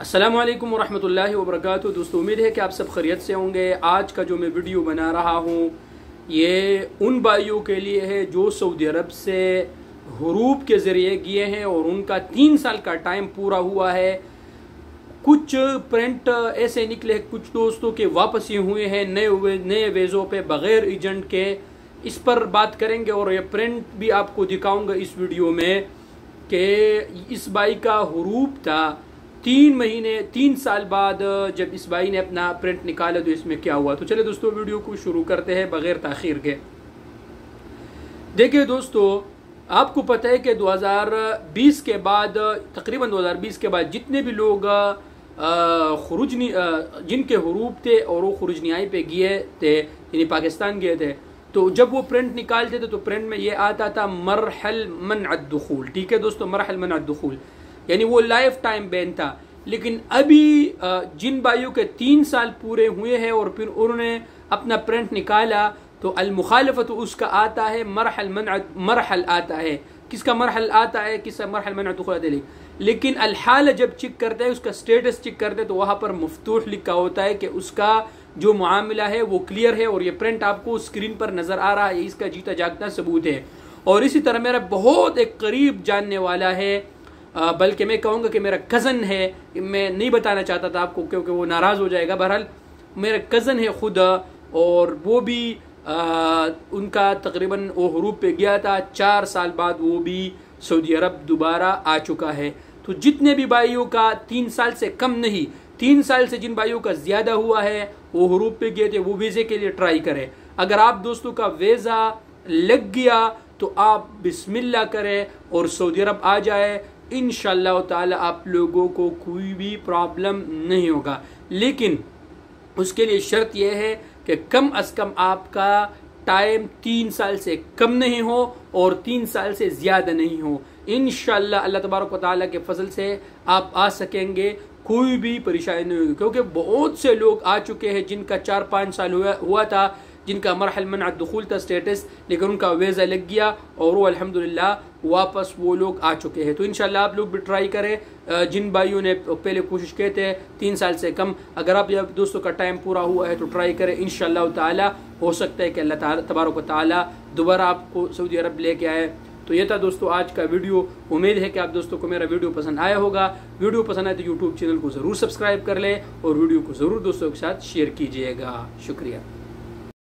अस्सलामु अलैकुम वरहमतुल्लाहि वबरकातुहू। दोस्तों, उम्मीद है कि आप सब खैरियत से होंगे। आज का जो मैं वीडियो बना रहा हूँ ये उन भाइयों के लिए है जो सऊदी अरब से हरूब के ज़रिए गए हैं और उनका 3 साल का टाइम पूरा हुआ है। कुछ प्रिंट ऐसे निकले, कुछ दोस्तों के वापसी हुए हैं नए वीज़ों पे बग़ैर एजेंट के। इस पर बात करेंगे और ये प्रिंट भी आपको दिखाऊंगा इस वीडियो में कि इस भाई का हरूब था 3 साल बाद जब इस भाई ने अपना प्रिंट निकाला तो इसमें क्या हुआ। तो चले दोस्तों वीडियो को शुरू करते हैं बगैर ताखीर के। देखिए दोस्तों, आपको पता है कि 2020 के बाद, तकरीबन 2020 के बाद जितने भी लोग जिनके हरूब थे और वो खुरुज न्याय पे गए थे, यानी पाकिस्तान गए थे, तो जब वो प्रिंट निकालते थे तो प्रिंट में ये आता था मरहल मनअद दुखूल। ठीक है दोस्तों, मरहल मनअद दुखूल यानी वो लाइफ टाइम बैन था। लेकिन अभी जिन भाइयों के 3 साल पूरे हुए हैं और फिर उन्होंने अपना प्रिंट निकाला तो अल मुखालफत उसका आता है मरहल आता है। किसका मरहल आता है, किसका मरहल मनअद दुखूल आता है। लेकिन अल हाल जब चेक करते हैं, उसका स्टेटस चेक करते हैं तो वहां पर मफ्तूह लिखा होता है कि उसका जो मामला है वो क्लियर है। और ये प्रिंट आपको स्क्रीन पर नजर आ रहा है, इसका जीता जागता सबूत है। और इसी तरह मेरा बहुत एक करीब जानने वाला है, बल्कि मैं कहूँगा कि मेरा कज़न है, मैं नहीं बताना चाहता था आपको क्योंकि वो नाराज़ हो जाएगा। बहरहाल मेरा कज़न है खुद, और वो भी उनका तकरीबन वो हरूब पे गया था। 4 साल बाद वो भी सऊदी अरब दोबारा आ चुका है। तो जितने भी भाइयों का 3 साल से कम नहीं, 3 साल से जिन भाइयों का ज़्यादा हुआ है वो हरूब पे गए थे, वो वीज़े के लिए ट्राई करें। अगर आप दोस्तों का वीज़ा लग गया तो आप बिस्मिल्लाह करें और सऊदी अरब आ जाए। इंशाअल्लाह ताला आप लोगों को कोई भी प्रॉब्लम नहीं होगा। लेकिन उसके लिए शर्त यह है कि कम अज़ कम आपका टाइम 3 साल से कम नहीं हो और 3 साल से ज़्यादा नहीं हो। इंशाअल्लाह अल्लाह तबारक व तआला के फजल से आप आ सकेंगे, कोई भी परेशानी नहीं होगी। क्योंकि बहुत से लोग आ चुके हैं जिनका 4-5 साल हुआ था, जिनका मरहल मनअद दुखूल था स्टेटस, लेकिन उनका वीज़ा लग गया और वो अल्हम्दुलिल्लाह वापस वो लोग आ चुके हैं। तो इंशाल्लाह आप लोग भी ट्राई करें। जिन भाइयों ने पहले कोशिश किए थे 3 साल से कम, अगर आप दोस्तों का टाइम पूरा हुआ है तो ट्राई करें। इंशाल्लाह ताला हो सकता है कि अल्लाह तबारक व तआला दोबारा आपको सऊदी अरब लेके आए। तो ये था दोस्तों आज का वीडियो। उम्मीद है कि आप दोस्तों को मेरा वीडियो पसंद आया होगा। वीडियो पसंद आए तो यूट्यूब चैनल को ज़रूर सब्सक्राइब कर ले और वीडियो को ज़रूर दोस्तों के साथ शेयर कीजिएगा। शुक्रिया।